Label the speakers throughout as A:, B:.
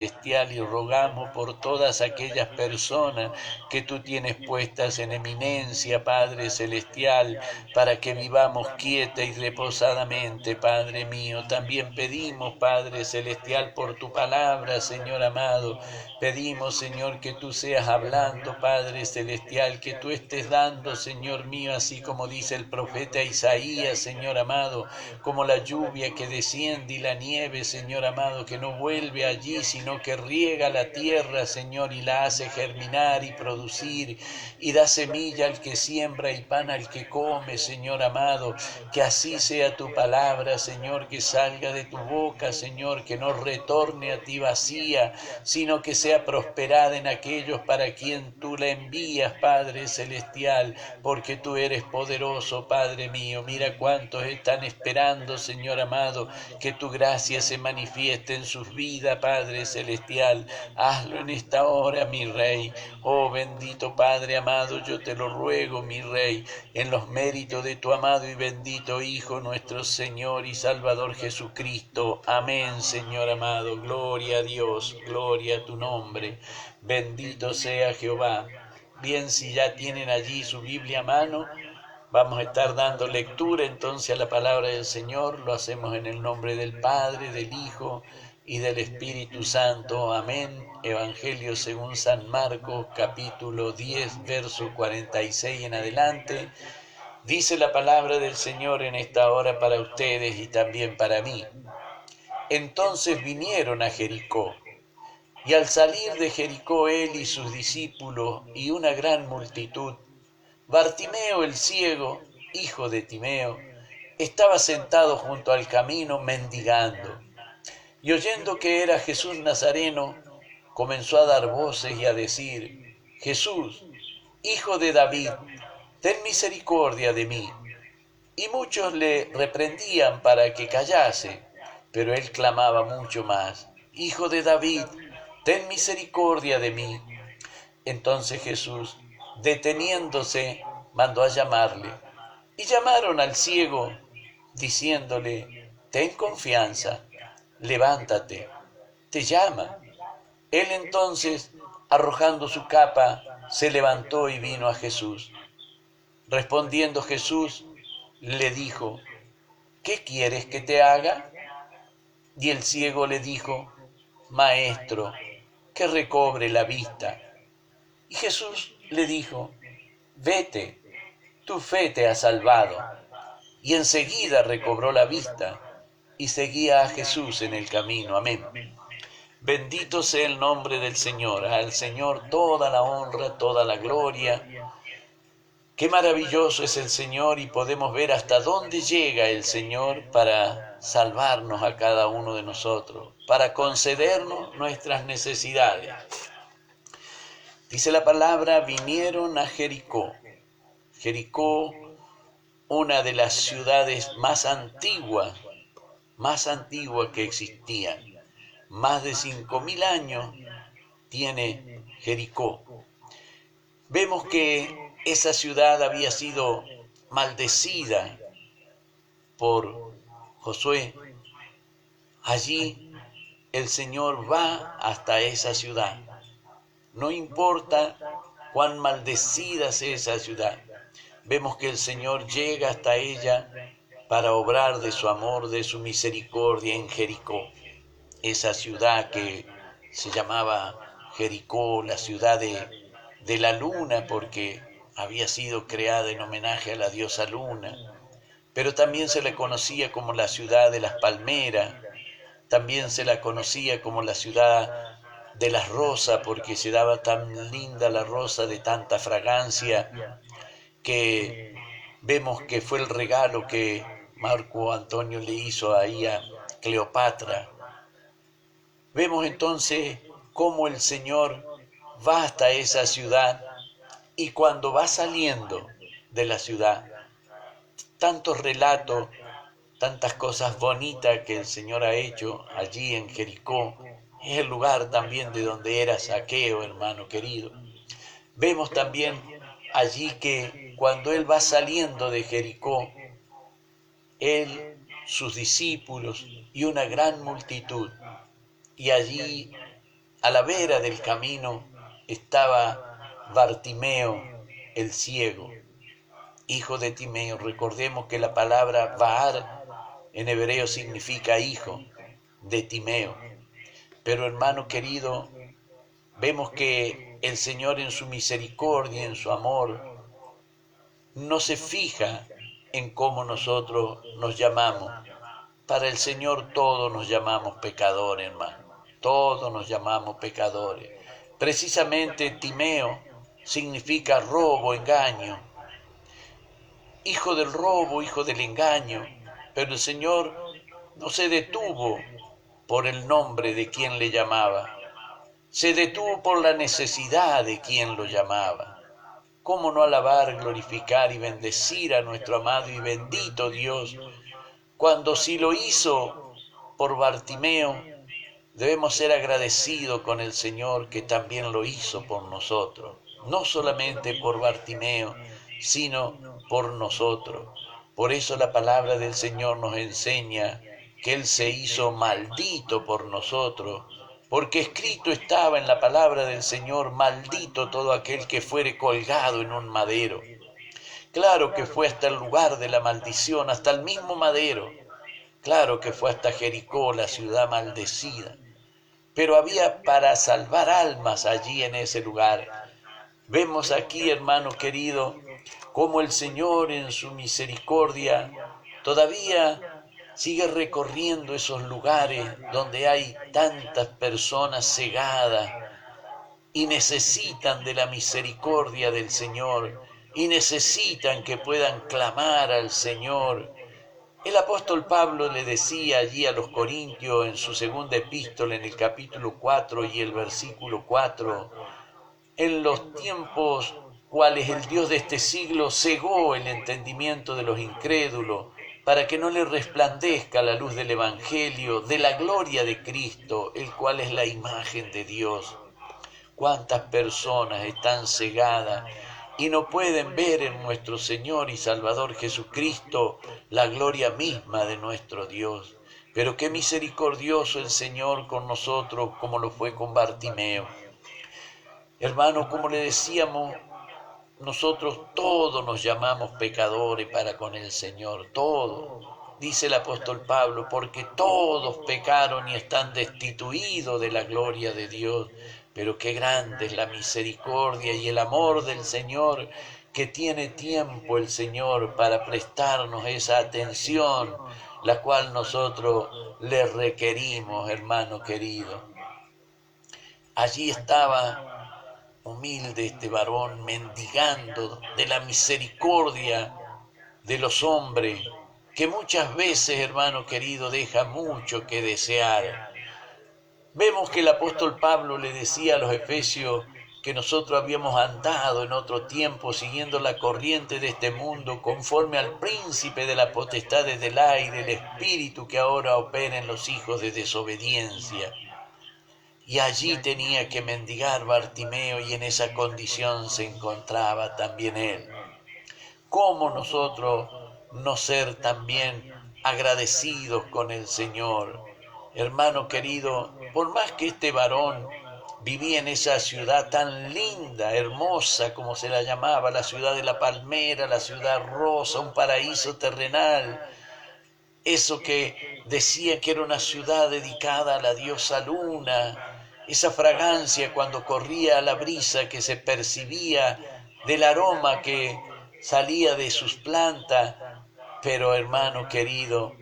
A: Celestial, y rogamos por todas aquellas personas que tú tienes puestas en eminencia, Padre Celestial, para que vivamos quieta y reposadamente, Padre mío. También pedimos, Padre Celestial, por tu palabra, Señor amado. Pedimos, Señor, que tú seas hablando, Padre Celestial, que tú estés dando, Señor mío, así como dice el profeta Isaías, Señor amado, como la lluvia que desciende y la nieve, Señor amado, que no vuelve allí, sino que riega la tierra, Señor, y la hace germinar y producir, y da semilla al que siembra y pan al que come, Señor amado. Que así sea tu palabra, Señor, que salga de tu boca, Señor, que no retorne a ti vacía, sino que sea prosperada en aquellos para quien tú la envías, Padre Celestial, porque tú eres poderoso, Padre mío. Mira cuántos están esperando, Señor amado, que tu gracia se manifieste en sus vidas, Padre Celestial. Hazlo en esta hora, mi Rey. Oh bendito Padre amado, yo te lo ruego, mi Rey, en los méritos de tu amado y bendito Hijo, nuestro Señor y Salvador Jesucristo. Amén, Señor amado. Gloria a Dios, gloria a tu nombre. Bendito sea Jehová. Bien, si ya tienen allí su Biblia a mano, vamos a estar dando lectura entonces a la palabra del Señor. Lo hacemos en el nombre del Padre, del Hijo y del Espíritu Santo. Amén. Evangelio según San Marcos, capítulo 10, verso 46 en adelante. Dice la palabra del Señor en esta hora para ustedes y también para mí. Entonces vinieron a Jericó, y al salir de Jericó él y sus discípulos y una gran multitud, Bartimeo el ciego, hijo de Timeo, estaba sentado junto al camino mendigando, y oyendo que era Jesús Nazareno, comenzó a dar voces y a decir: Jesús, hijo de David, ten misericordia de mí. Y muchos le reprendían para que callase, pero él clamaba mucho más: Hijo de David, ten misericordia de mí. Entonces Jesús, deteniéndose, mandó a llamarle. Y llamaron al ciego, diciéndole: Ten confianza, levántate, te llama. Él entonces, arrojando su capa, se levantó y vino a Jesús. Respondiendo Jesús, le dijo: ¿Qué quieres que te haga? Y el ciego le dijo: Maestro, que recobre la vista. Y Jesús le dijo: Vete, tu fe te ha salvado. Y enseguida recobró la vista y seguía a Jesús en el camino. Amén. Bendito sea el nombre del Señor. Al Señor toda la honra, toda la gloria. Qué maravilloso es el Señor, y podemos ver hasta dónde llega el Señor para salvarnos a cada uno de nosotros, para concedernos nuestras necesidades. Dice la palabra: vinieron a Jericó. Jericó, una de las ciudades más antiguas que existían. Más de 5.000 años tiene Jericó. Vemos que esa ciudad había sido maldecida por Josué. Allí el Señor va hasta esa ciudad. No importa cuán maldecida sea esa ciudad. Vemos que el Señor llega hasta ella para obrar de su amor, de su misericordia en Jericó. Esa ciudad que se llamaba Jericó, la ciudad de la luna, porque había sido creada en homenaje a la diosa luna. Pero también se la conocía como la ciudad de las palmeras, también se la conocía como la ciudad de las rosas, porque se daba tan linda la rosa, de tanta fragancia, que vemos que fue el regalo que Marco Antonio le hizo ahí a Cleopatra. Vemos entonces cómo el Señor va hasta esa ciudad, y cuando va saliendo de la ciudad, tantos relatos, tantas cosas bonitas que el Señor ha hecho allí en Jericó. Es el lugar también de donde era Zaqueo, hermano querido. Vemos también allí que cuando Él va saliendo de Jericó, Él, sus discípulos y una gran multitud, y allí a la vera del camino estaba Bartimeo, el ciego, hijo de Timeo. Recordemos que la palabra Baar en hebreo significa hijo de Timeo. Pero hermano querido, vemos que el Señor en su misericordia, en su amor, no se fija en cómo nosotros nos llamamos. Para el Señor todos nos llamamos pecadores, hermano. Todos nos llamamos pecadores. Precisamente Timeo significa robo, engaño. Hijo del robo, hijo del engaño. Pero el Señor no se detuvo por el nombre de quien le llamaba. Se detuvo por la necesidad de quien lo llamaba. ¿Cómo no alabar, glorificar y bendecir a nuestro amado y bendito Dios? Cuando si lo hizo por Bartimeo, debemos ser agradecidos con el Señor que también lo hizo por nosotros. No solamente por Bartimeo, sino por nosotros. Por eso la palabra del Señor nos enseña que Él se hizo maldito por nosotros, porque escrito estaba en la palabra del Señor: maldito todo aquel que fuere colgado en un madero. Claro que fue hasta el lugar de la maldición, hasta el mismo madero. Claro que fue hasta Jericó, la ciudad maldecida. Pero había para salvar almas allí en ese lugar. Vemos aquí, hermano querido, cómo el Señor en su misericordia todavía sigue recorriendo esos lugares donde hay tantas personas cegadas y necesitan de la misericordia del Señor y necesitan que puedan clamar al Señor. El apóstol Pablo le decía allí a los Corintios en su segunda epístola, en el capítulo 4 y el versículo 4, en los tiempos cuales el Dios de este siglo cegó el entendimiento de los incrédulos, para que no le resplandezca la luz del Evangelio, de la gloria de Cristo, el cual es la imagen de Dios. ¿Cuántas personas están cegadas y no pueden ver en nuestro Señor y Salvador Jesucristo la gloria misma de nuestro Dios? Pero qué misericordioso el Señor con nosotros, como lo fue con Bartimeo. Hermano, como le decíamos, nosotros todos nos llamamos pecadores para con el Señor, todos. Dice el apóstol Pablo, porque todos pecaron y están destituidos de la gloria de Dios. Pero qué grande es la misericordia y el amor del Señor, que tiene tiempo el Señor para prestarnos esa atención, la cual nosotros le requerimos, hermano querido. Allí estaba humilde este varón, mendigando de la misericordia de los hombres, que muchas veces, hermano querido, deja mucho que desear. Vemos que el apóstol Pablo le decía a los efesios que nosotros habíamos andado en otro tiempo siguiendo la corriente de este mundo, conforme al príncipe de las potestades del aire, el espíritu que ahora opera en los hijos de desobediencia. Y allí tenía que mendigar Bartimeo, y en esa condición se encontraba también él. ¿Cómo nosotros no ser también agradecidos con el Señor? Hermano querido, por más que este varón vivía en esa ciudad tan linda, hermosa, como se la llamaba, la ciudad de la palmera, la ciudad rosa, un paraíso terrenal, eso que decía que era una ciudad dedicada a la diosa Luna, esa fragancia cuando corría la brisa que se percibía del aroma que salía de sus plantas, pero hermano querido,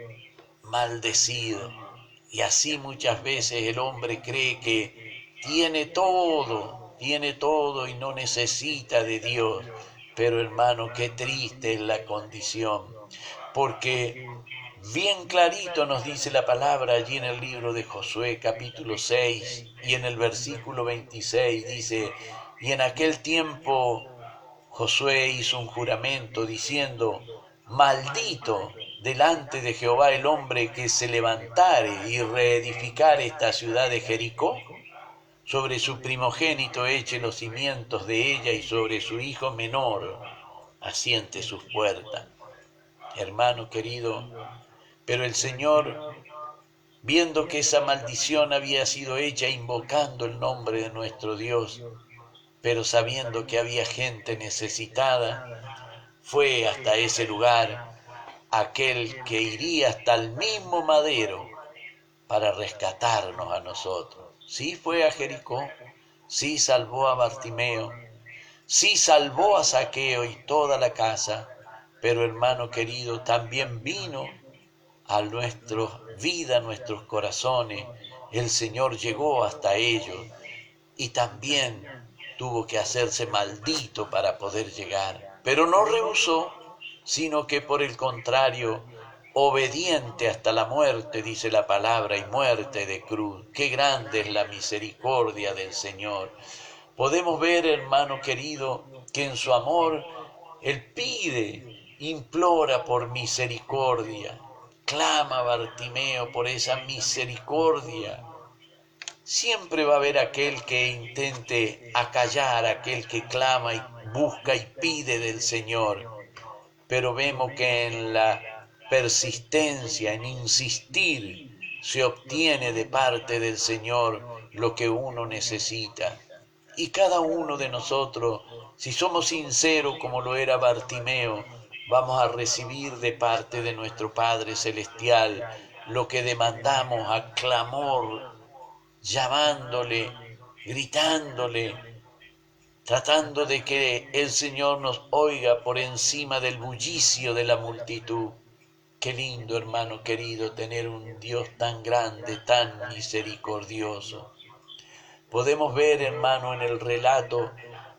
A: maldecido. Y así muchas veces el hombre cree que tiene todo y no necesita de Dios. Pero hermano, qué triste es la condición, porque bien clarito nos dice la palabra allí en el libro de Josué, capítulo 6, y en el versículo 26 dice: y en aquel tiempo Josué hizo un juramento diciendo: maldito delante de Jehová el hombre que se levantare y reedificare esta ciudad de Jericó, sobre su primogénito eche los cimientos de ella, y sobre su hijo menor asiente sus puertas. Hermano querido, pero el Señor viendo que esa maldición había sido hecha invocando el nombre de nuestro Dios, pero sabiendo que había gente necesitada, fue hasta ese lugar aquel que iría hasta el mismo madero para rescatarnos a nosotros. Sí fue a Jericó, sí salvó a Bartimeo, sí salvó a Zaqueo y toda la casa, pero hermano querido, también vino a nuestra vida, a nuestros corazones. El Señor llegó hasta ellos y también tuvo que hacerse maldito para poder llegar. Pero no rehusó, sino que por el contrario, obediente hasta la muerte, dice la palabra, y muerte de cruz. Qué grande es la misericordia del Señor. Podemos ver, hermano querido, que en su amor Él pide, implora por misericordia. Clama Bartimeo por esa misericordia. Siempre va a haber aquel que intente acallar, aquel que clama y busca y pide del Señor. Pero vemos que en la persistencia, en insistir, se obtiene de parte del Señor lo que uno necesita. Y cada uno de nosotros, si somos sinceros como lo era Bartimeo, vamos a recibir de parte de nuestro Padre Celestial lo que demandamos a clamor, llamándole, gritándole, tratando de que el Señor nos oiga por encima del bullicio de la multitud. Qué lindo, hermano querido, tener un Dios tan grande, tan misericordioso. Podemos ver, hermano, en el relato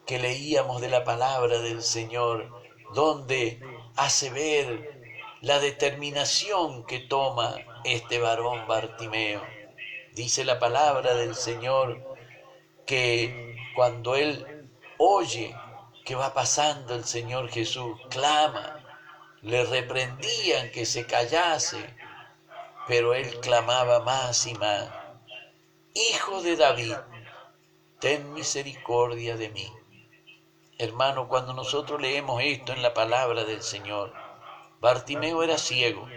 A: que leíamos de la palabra del Señor, donde hace ver la determinación que toma este varón Bartimeo. Dice la palabra del Señor que cuando él oye que va pasando el Señor Jesús, clama, le reprendían que se callase, pero él clamaba más y más: Hijo de David, ten misericordia de mí. Hermano, cuando nosotros leemos esto en la palabra del Señor, Bartimeo era ciego,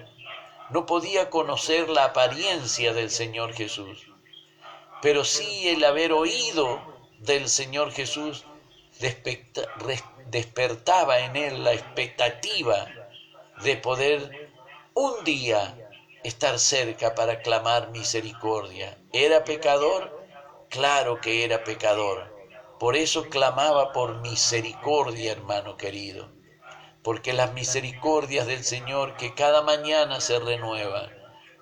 A: no podía conocer la apariencia del Señor Jesús, pero sí el haber oído del Señor Jesús despertaba en él la expectativa de poder un día estar cerca para clamar misericordia. ¿Era pecador? Claro que era pecador. Por eso clamaba por misericordia, hermano querido. Porque las misericordias del Señor, que cada mañana se renuevan,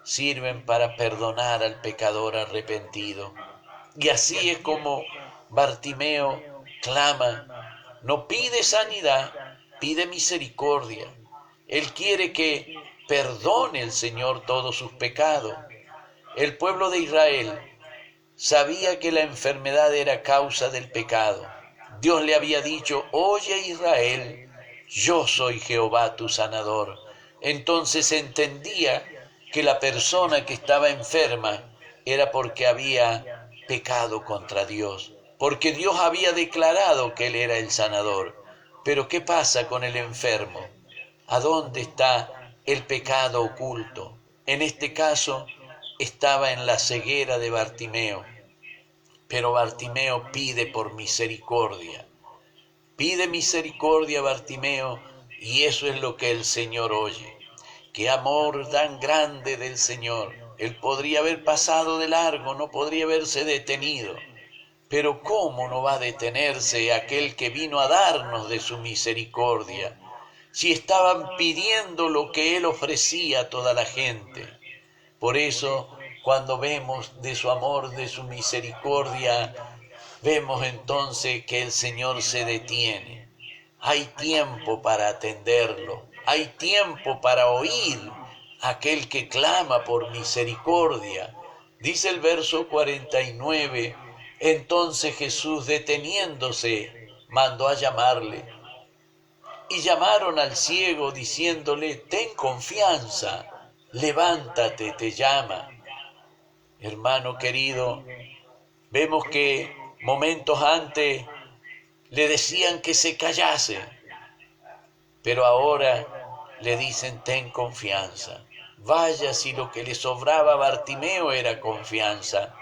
A: sirven para perdonar al pecador arrepentido. Y así es como Bartimeo clama. No pide sanidad, pide misericordia. Él quiere que perdone el Señor todos sus pecados. El pueblo de Israel sabía que la enfermedad era causa del pecado. Dios le había dicho: oye Israel, yo soy Jehová tu sanador. Entonces entendía que la persona que estaba enferma era porque había pecado contra Dios, porque Dios había declarado que Él era el sanador. Pero ¿qué pasa con el enfermo? ¿A dónde está el pecado oculto? En este caso estaba en la ceguera de Bartimeo. Pero Bartimeo pide por misericordia. Pide misericordia Bartimeo, y eso es lo que el Señor oye. Qué amor tan grande del Señor. Él podría haber pasado de largo, no podría haberse detenido. Pero ¿cómo no va a detenerse aquel que vino a darnos de su misericordia? Si estaban pidiendo lo que Él ofrecía a toda la gente. Por eso, cuando vemos de su amor, de su misericordia, vemos entonces que el Señor se detiene. Hay tiempo para atenderlo. Hay tiempo para oír a aquel que clama por misericordia. Dice el verso 49, entonces Jesús, deteniéndose, mandó a llamarle. Y llamaron al ciego diciéndole: ten confianza, levántate, te llama. Hermano querido, vemos que momentos antes le decían que se callase, pero ahora le dicen: ten confianza. Vaya si lo que le sobraba a Bartimeo era confianza,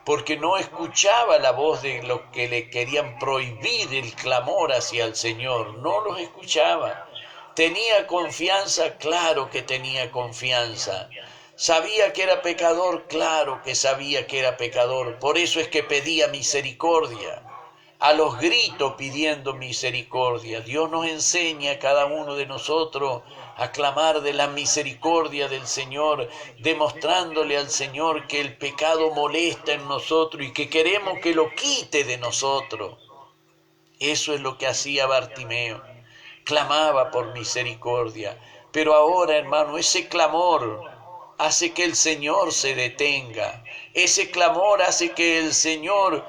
A: porque no escuchaba la voz de los que le querían prohibir el clamor hacia el Señor, no los escuchaba. Tenía confianza, claro que tenía confianza. Sabía que era pecador, claro que sabía que era pecador. Por eso es que pedía misericordia, a los gritos pidiendo misericordia. Dios nos enseña a cada uno de nosotros a clamar de la misericordia del Señor, demostrándole al Señor que el pecado molesta en nosotros y que queremos que lo quite de nosotros. Eso es lo que hacía Bartimeo, clamaba por misericordia. Pero ahora, hermano, ese clamor hace que el Señor se detenga. Ese clamor hace que el Señor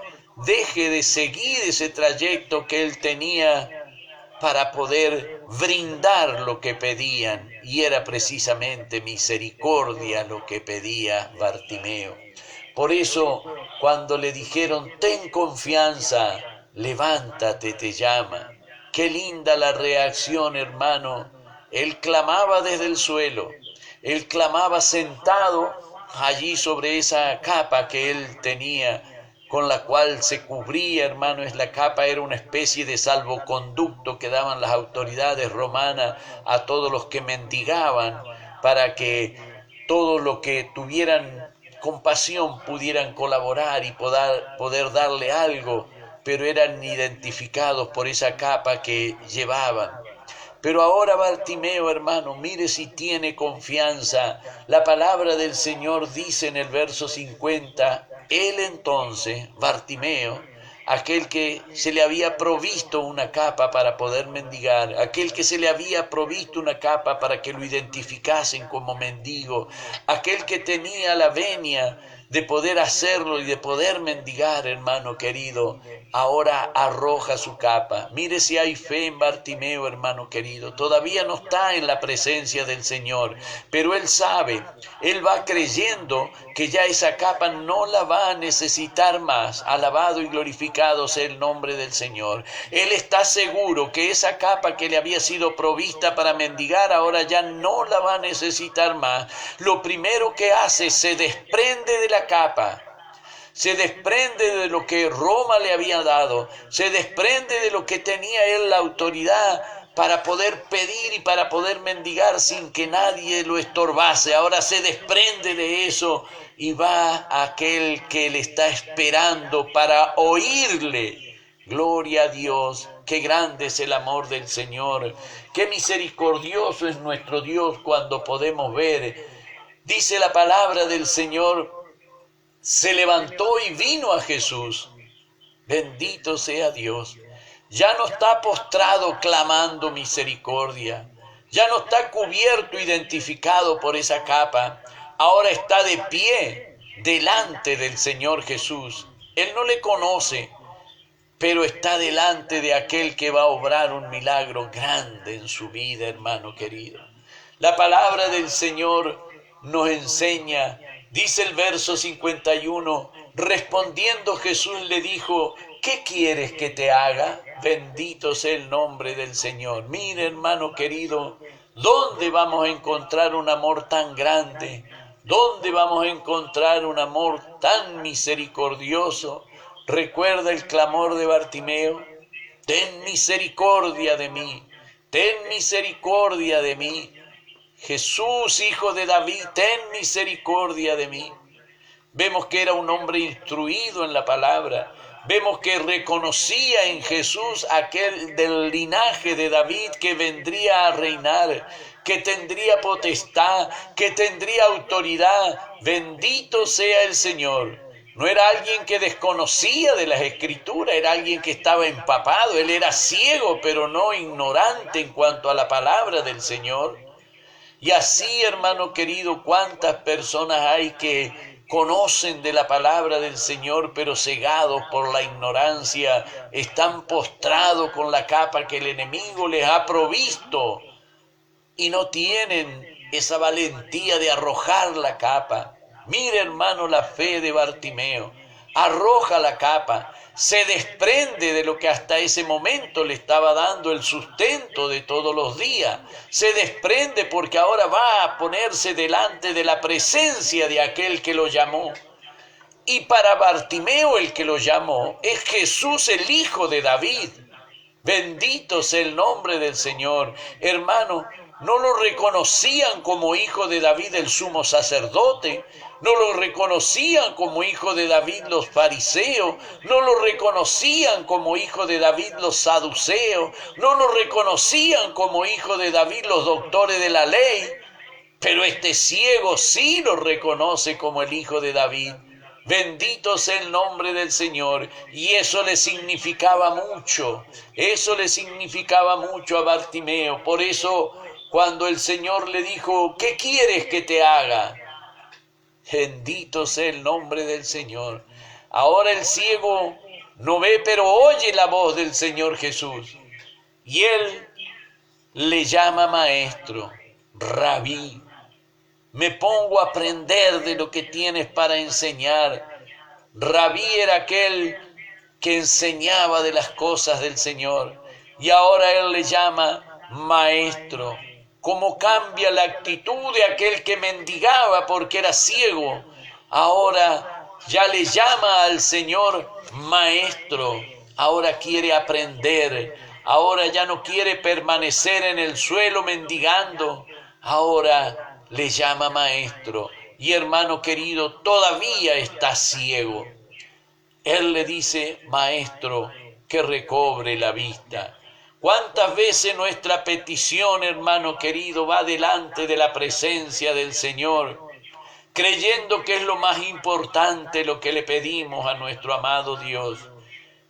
A: deje de seguir ese trayecto que él tenía para poder brindar lo que pedían. Y era precisamente misericordia lo que pedía Bartimeo. Por eso, cuando le dijeron, ten confianza, levántate, te llama. Qué linda la reacción, hermano. Él clamaba desde el suelo. Él clamaba sentado allí sobre esa capa que él tenía, con la cual se cubría, hermano. La capa era una especie de salvoconducto que daban las autoridades romanas a todos los que mendigaban, para que todos los que tuvieran compasión pudieran colaborar y poder darle algo, pero eran identificados por esa capa que llevaban. Pero ahora Bartimeo, hermano, mire si tiene confianza. La palabra del Señor dice en el verso 50, él entonces, Bartimeo, aquel que se le había provisto una capa para poder mendigar, aquel que se le había provisto una capa para que lo identificasen como mendigo, aquel que tenía la venia de poder hacerlo y de poder mendigar, hermano querido, ahora arroja su capa. Mire si hay fe en Bartimeo, hermano querido. Todavía no está en la presencia del Señor, pero él sabe, él va creyendo que ya esa capa no la va a necesitar más. Alabado y glorificado sea el nombre del Señor. Él está seguro que esa capa que le había sido provista para mendigar ahora ya no la va a necesitar más. Lo primero que hace, se desprende de la capa, se desprende de lo que Roma le había dado, se desprende de lo que tenía él la autoridad para poder pedir y para poder mendigar sin que nadie lo estorbase. Ahora se desprende de eso y va a aquel que le está esperando para oírle. Gloria a Dios, qué grande es el amor del Señor, qué misericordioso es nuestro Dios cuando podemos ver. Dice la palabra del Señor, se levantó y vino a Jesús. Bendito sea Dios. Ya no está postrado clamando misericordia. Ya no está cubierto, identificado por esa capa. Ahora está de pie delante del Señor Jesús. Él no le conoce, pero está delante de aquel que va a obrar un milagro grande en su vida, hermano querido. La palabra del Señor nos enseña, dice el verso 51, respondiendo Jesús le dijo, ¿qué quieres que te haga? Bendito sea el nombre del Señor. Mire, hermano querido, ¿dónde vamos a encontrar un amor tan grande? ¿Dónde vamos a encontrar un amor tan misericordioso? Recuerda el clamor de Bartimeo, ten misericordia de mí, ten misericordia de mí. Jesús, hijo de David, ten misericordia de mí. Vemos que era un hombre instruido en la palabra. Vemos que reconocía en Jesús aquel del linaje de David que vendría a reinar, que tendría potestad, que tendría autoridad. Bendito sea el Señor. No era alguien que desconocía de las Escrituras, era alguien que estaba empapado. Él era ciego, pero no ignorante en cuanto a la palabra del Señor. Y así, hermano querido, cuántas personas hay que conocen de la palabra del Señor, pero cegados por la ignorancia, están postrados con la capa que el enemigo les ha provisto y no tienen esa valentía de arrojar la capa. Mire, hermano, la fe de Bartimeo. arroja la capa, se desprende de lo que hasta ese momento le estaba dando el sustento de todos los días, se desprende porque ahora va a ponerse delante de la presencia de aquel que lo llamó. Y para Bartimeo, el que lo llamó, es Jesús, el Hijo de David. Bendito sea el nombre del Señor. Hermano, no lo reconocían como hijo de David el sumo sacerdote, no lo reconocían como hijo de David los fariseos, no lo reconocían como hijo de David los saduceos, no lo reconocían como hijo de David los doctores de la ley, pero este ciego sí lo reconoce como el hijo de David. Bendito sea el nombre del Señor. Y eso le significaba mucho a Bartimeo. Por eso, cuando el Señor le dijo, ¿qué quieres que te haga? Bendito sea el nombre del Señor. Ahora el ciego no ve, pero oye la voz del Señor Jesús. Y él le llama maestro, rabí. Me pongo a aprender de lo que tienes para enseñar. Rabí era aquel que enseñaba de las cosas del Señor. Y ahora él le llama maestro. ¿Cómo cambia la actitud de aquel que mendigaba porque era ciego? Ahora ya le llama al Señor maestro. Ahora quiere aprender. Ahora ya no quiere permanecer en el suelo mendigando. Ahora le llama maestro. Y hermano querido, todavía está ciego. Él le dice, maestro, que recobre la vista. ¿Cuántas veces nuestra petición, hermano querido, va delante de la presencia del Señor, creyendo que es lo más importante lo que le pedimos a nuestro amado Dios?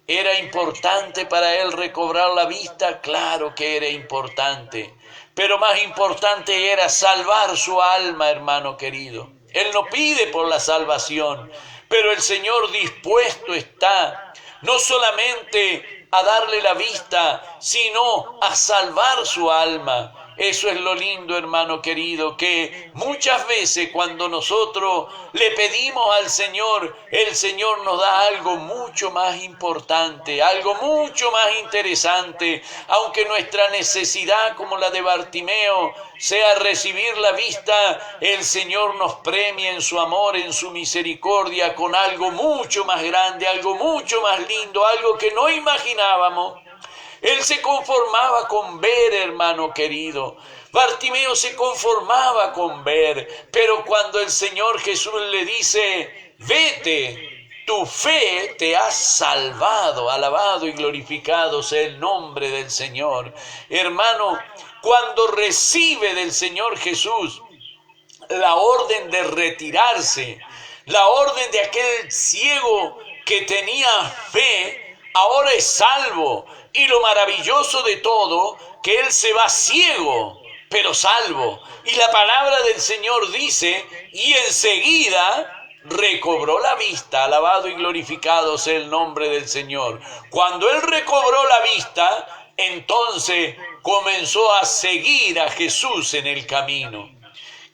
A: ¿Era importante para él recobrar la vista? Claro que era importante. Pero más importante era salvar su alma, hermano querido. Él no pide por la salvación, pero el Señor dispuesto está no solamente a darle la vista, sino a salvar su alma. Eso es lo lindo, hermano querido, que muchas veces cuando nosotros le pedimos al Señor, el Señor nos da algo mucho más importante, algo mucho más interesante, aunque nuestra necesidad, como la de Bartimeo, sea recibir la vista, el Señor nos premia en su amor, en su misericordia, con algo mucho más grande, algo mucho más lindo, algo que no imaginábamos. Él se conformaba con ver, hermano querido. Bartimeo se conformaba con ver, pero cuando el Señor Jesús le dice, vete, tu fe te ha salvado, alabado y glorificado sea el nombre del Señor. Hermano, cuando recibe del Señor Jesús la orden de retirarse, la orden de aquel ciego que tenía fe, ahora es salvo. Y lo maravilloso de todo, que él se va ciego, pero salvo. Y la palabra del Señor dice, y enseguida recobró la vista. Alabado y glorificado sea el nombre del Señor. Cuando él recobró la vista, entonces comenzó a seguir a Jesús en el camino.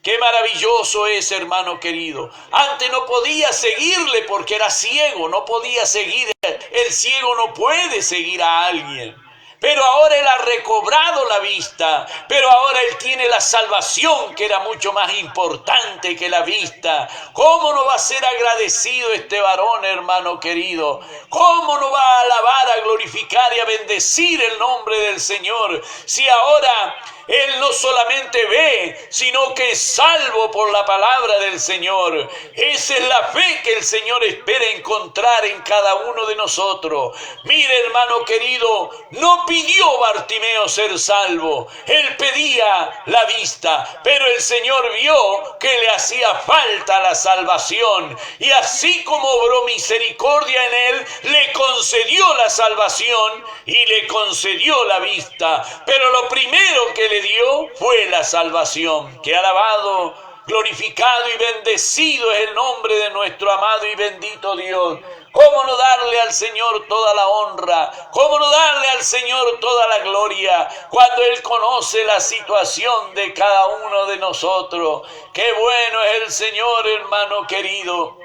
A: Qué maravilloso es, hermano querido. Antes no podía seguirle porque era ciego, no podía seguir. El ciego no puede seguir a alguien. Pero ahora él ha recobrado la vista, pero ahora él tiene la salvación, que era mucho más importante que la vista. ¿Cómo no va a ser agradecido este varón, hermano querido? ¿Cómo no va a alabar, a glorificar y a bendecir el nombre del Señor? Si ahora él no solamente ve, sino que es salvo por la palabra del Señor. Esa es la fe que el Señor espera encontrar en cada uno de nosotros. Mire, hermano querido, no pidió Bartimeo ser salvo. Él pedía la vista, pero el Señor vio que le hacía falta la salvación. Y así como obró misericordia en él, le concedió la salvación y le concedió la vista. Pero lo primero que le dio fue la salvación. Que alabado, glorificado y bendecido es el nombre de nuestro amado y bendito Dios. ¿Cómo no darle al Señor toda la honra? ¿Cómo no darle al Señor toda la gloria cuando Él conoce la situación de cada uno de nosotros? ¡Qué bueno es el Señor, hermano querido!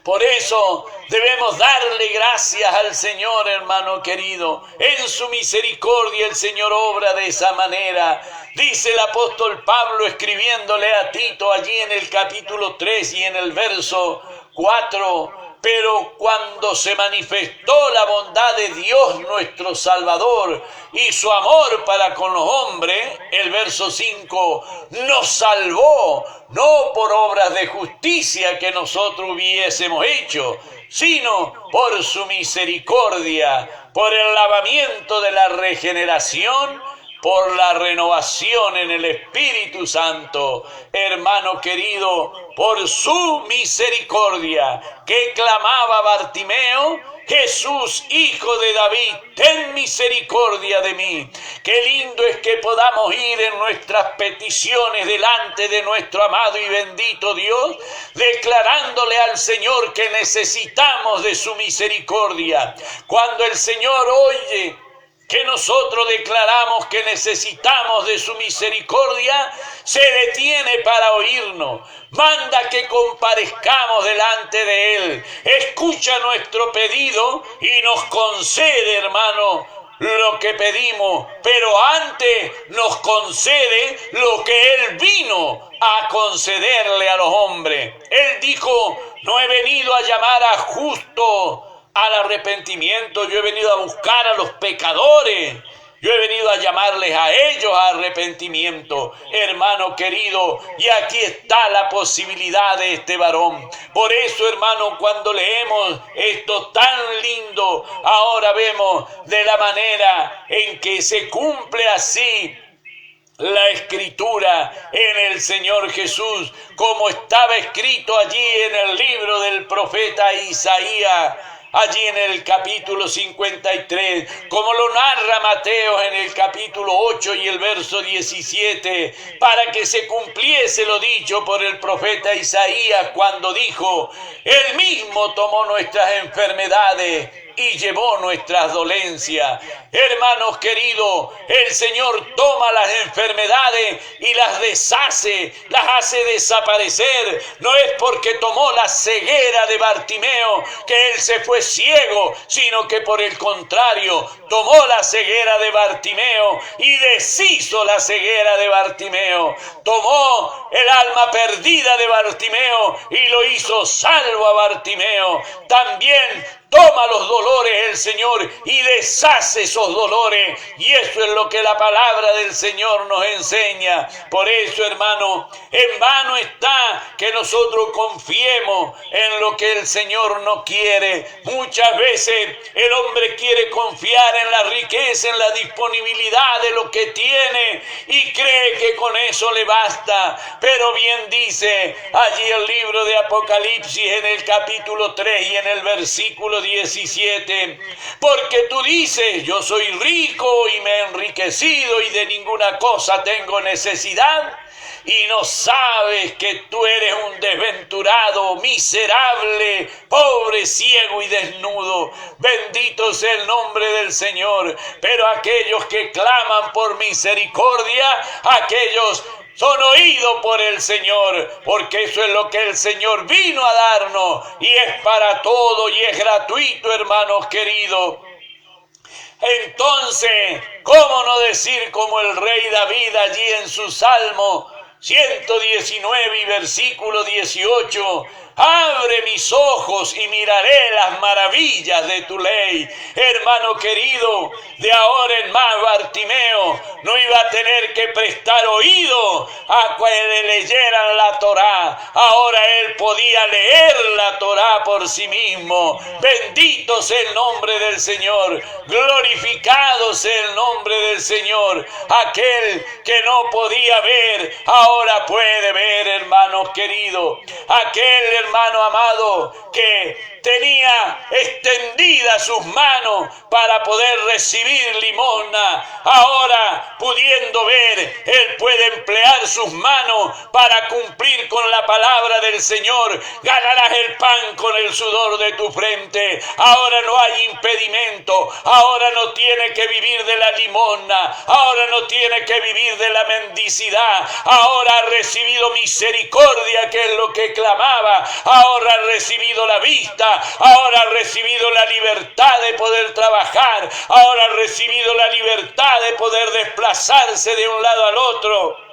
A: Por eso debemos darle gracias al Señor, hermano querido. En su misericordia el Señor obra de esa manera. Dice el apóstol Pablo escribiéndole a Tito allí en el capítulo 3 y en el verso 4. Pero cuando se manifestó la bondad de Dios nuestro Salvador y su amor para con los hombres, el verso 5, nos salvó, no por obras de justicia que nosotros hubiésemos hecho, sino por su misericordia, por el lavamiento de la regeneración, por la renovación en el Espíritu Santo, hermano querido, por su misericordia, que clamaba Bartimeo: Jesús, Hijo de David, ten misericordia de mí. Qué lindo es que podamos ir en nuestras peticiones delante de nuestro amado y bendito Dios, declarándole al Señor que necesitamos de su misericordia. Cuando el Señor oye que nosotros declaramos que necesitamos de su misericordia, se detiene para oírnos, manda que comparezcamos delante de Él, escucha nuestro pedido y nos concede, hermano, lo que pedimos, pero antes nos concede lo que Él vino a concederle a los hombres. Él dijo: no he venido a llamar a justos al arrepentimiento, yo he venido a buscar a los pecadores, yo he venido a llamarles a ellos a arrepentimiento, hermano querido, y aquí está la posibilidad de este varón. Por eso, hermano, cuando leemos esto tan lindo, ahora vemos de la manera en que se cumple así la escritura en el Señor Jesús, como estaba escrito allí en el libro del profeta Isaías, allí en el capítulo 53, como lo narra Mateo en el capítulo 8 y el verso 17, para que se cumpliese lo dicho por el profeta Isaías cuando dijo: Él mismo tomó nuestras enfermedades y llevó nuestras dolencias. Hermanos queridos, el Señor toma las enfermedades y las deshace, las hace desaparecer. No es porque tomó la ceguera de Bartimeo que él se fue ciego, sino que por el contrario, tomó la ceguera de Bartimeo y deshizo la ceguera de Bartimeo. Tomó el alma perdida de Bartimeo y lo hizo salvo a Bartimeo. También toma los dolores el Señor y deshace esos dolores. Y eso es lo que la palabra del Señor nos enseña. Por eso, hermano, en vano está que nosotros confiemos en lo que el Señor no quiere. Muchas veces el hombre quiere confiar en la riqueza, en la disponibilidad de lo que tiene y cree que con eso le basta. Pero bien dice allí el libro de Apocalipsis en el capítulo 3 y en el versículo 17, porque tú dices: yo soy rico y me he enriquecido y de ninguna cosa tengo necesidad, y no sabes que tú eres un desventurado, miserable, pobre, ciego y desnudo. Bendito sea el nombre del Señor. Pero aquellos que claman por misericordia, aquellos son oídos por el Señor, porque eso es lo que el Señor vino a darnos, y es para todo y es gratuito, hermanos queridos. Entonces, ¿cómo no decir como el rey David allí en su Salmo 119 y versículo 18: abre mis ojos y miraré las maravillas de tu ley? Hermano querido, de ahora en más Bartimeo no iba a tener que prestar oído a que le leyeran la Torá. Ahora él podía leer la Torá por sí mismo. Bendito sea el nombre del Señor, glorificado sea el nombre del Señor. Aquel que no podía ver, ahora puede ver, hermanos queridos. Aquel hermano amado que tenía extendidas sus manos para poder recibir limosna. Ahora, pudiendo ver, él puede emplear sus manos para cumplir con la palabra del Señor. Ganarás el pan con el sudor de tu frente. Ahora no hay impedimento. Ahora no tiene que vivir de la limosna. Ahora no tiene que vivir de la mendicidad. Ahora ha recibido misericordia, que es lo que clamaba. Ahora ha recibido la vista. Ahora ha recibido la libertad de poder trabajar. Ahora ha recibido la libertad de poder desplazarse de un lado al otro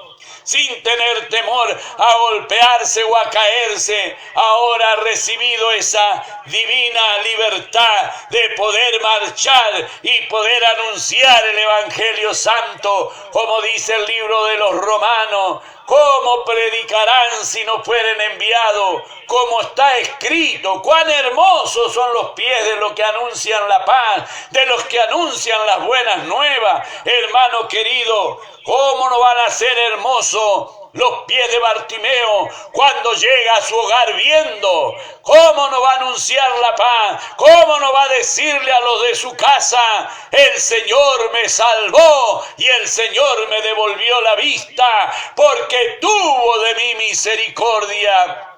A: sin tener temor a golpearse o a caerse. Ahora ha recibido esa divina libertad de poder marchar y poder anunciar el Evangelio Santo, como dice el libro de los Romanos. ¿Cómo predicarán si no fueren enviados? Como está escrito, cuán hermosos son los pies de los que anuncian la paz, de los que anuncian las buenas nuevas. Hermano querido, ¿cómo no van a ser hermosos los pies de Bartimeo cuando llega a su hogar viendo? ¿Cómo no va a anunciar la paz? ¿Cómo no va a decirle a los de su casa: el Señor me salvó y el Señor me devolvió la vista, porque tuvo de mí misericordia?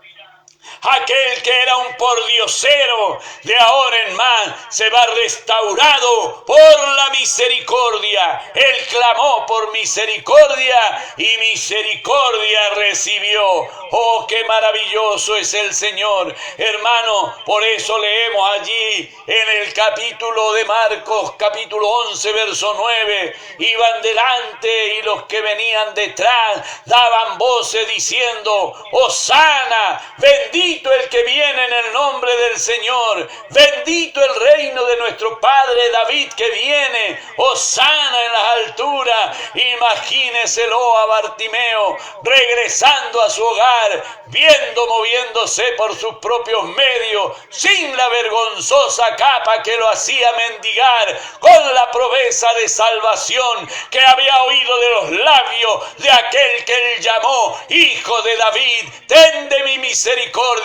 A: Aquel que era un pordiosero, de ahora en más se va restaurado por la misericordia. Él clamó por misericordia y misericordia recibió. ¡Oh, qué maravilloso es el Señor! Hermano, por eso leemos allí en el capítulo de Marcos, capítulo 11, verso 9. Iban delante y los que venían detrás daban voces diciendo: Hosana, bendito el que viene en el nombre del Señor, bendito el reino de nuestro Padre David que viene, hosana en las alturas. Imagíneselo a Bartimeo regresando a su hogar, viendo moviéndose por sus propios medios, sin la vergonzosa capa que lo hacía mendigar, con la promesa de salvación que había oído de los labios de aquel que él llamó Hijo de David. Ten de mi misericordia.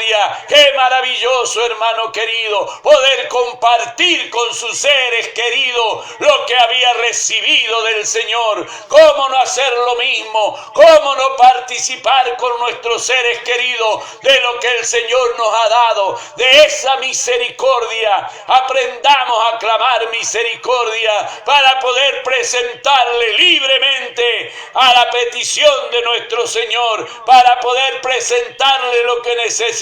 A: Qué maravilloso, hermano querido, poder compartir con sus seres queridos lo que había recibido del Señor. ¿Cómo no hacer lo mismo? ¿Cómo no participar con nuestros seres queridos de lo que el Señor nos ha dado, de esa misericordia? Aprendamos a clamar misericordia para poder presentarle libremente a la petición de nuestro Señor, para poder presentarle lo que necesitamos.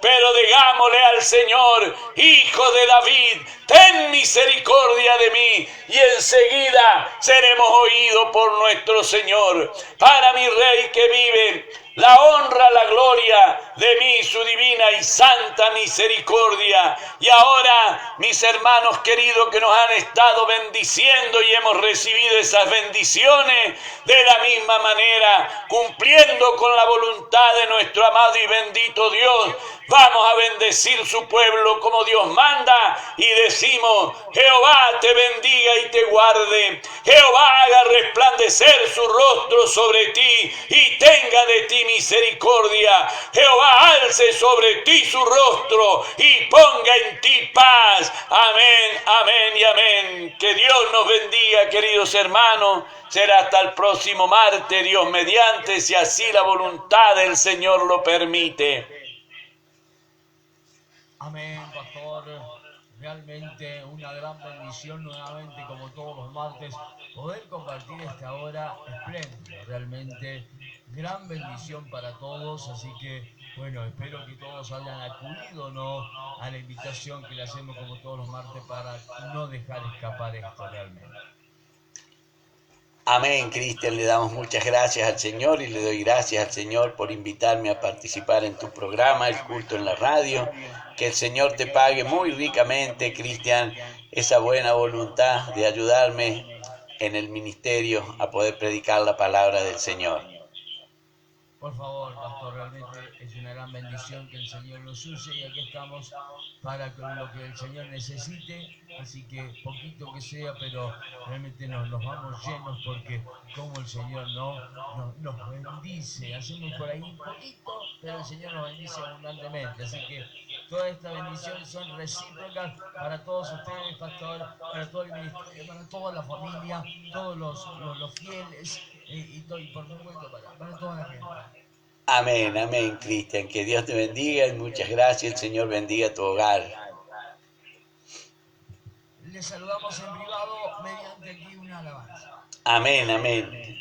A: Pero digámosle al Señor: Hijo de David, ten misericordia de mí, y enseguida seremos oídos por nuestro Señor. Para mi Rey que vive, la honra, la gloria de mí, su divina y santa misericordia. Y ahora, mis hermanos queridos que nos han estado bendiciendo y hemos recibido esas bendiciones, de la misma manera, cumpliendo con la voluntad de nuestro amado y bendito Dios, vamos a bendecir su pueblo como Dios manda y decimos: Jehová te bendiga y te guarde. Jehová haga resplandecer su rostro sobre ti y tenga de ti misericordia. Jehová alce sobre ti su rostro y ponga en ti paz. Amén, amén y amén. Que Dios nos bendiga, queridos hermanos. Será hasta el próximo martes, Dios mediante, si así la voluntad del Señor lo permite.
B: Amén, pastor. Realmente una gran bendición nuevamente, como todos los martes, poder compartir esta hora espléndida. Realmente gran bendición para todos. Así que, bueno, espero que todos hayan acudido, ¿no?, a la invitación que le hacemos como todos los martes para no dejar escapar esto realmente.
A: Amén, Cristian, le damos muchas gracias al Señor y le doy gracias al Señor por invitarme a participar en tu programa, el culto en la radio. Que el Señor te pague muy ricamente, Cristian, esa buena voluntad de ayudarme en el ministerio a poder predicar la palabra del Señor.
B: Por favor, pastor, realmente es una gran gran bendición, que el Señor nos use y aquí estamos para lo que el Señor necesite, así que poquito que sea, pero realmente nos vamos llenos porque como el Señor nos bendice, hacemos por ahí poquito, pero el Señor nos bendice abundantemente, así que todas estas bendiciones son recíprocas para todos ustedes, pastor, para todo el ministerio, para toda la familia, todos los fieles y por supuesto para toda la gente.
A: Amén, amén, Cristian. Que Dios te bendiga y muchas gracias. El Señor bendiga tu hogar.
B: Les saludamos en privado mediante aquí una alabanza.
A: Amén, amén.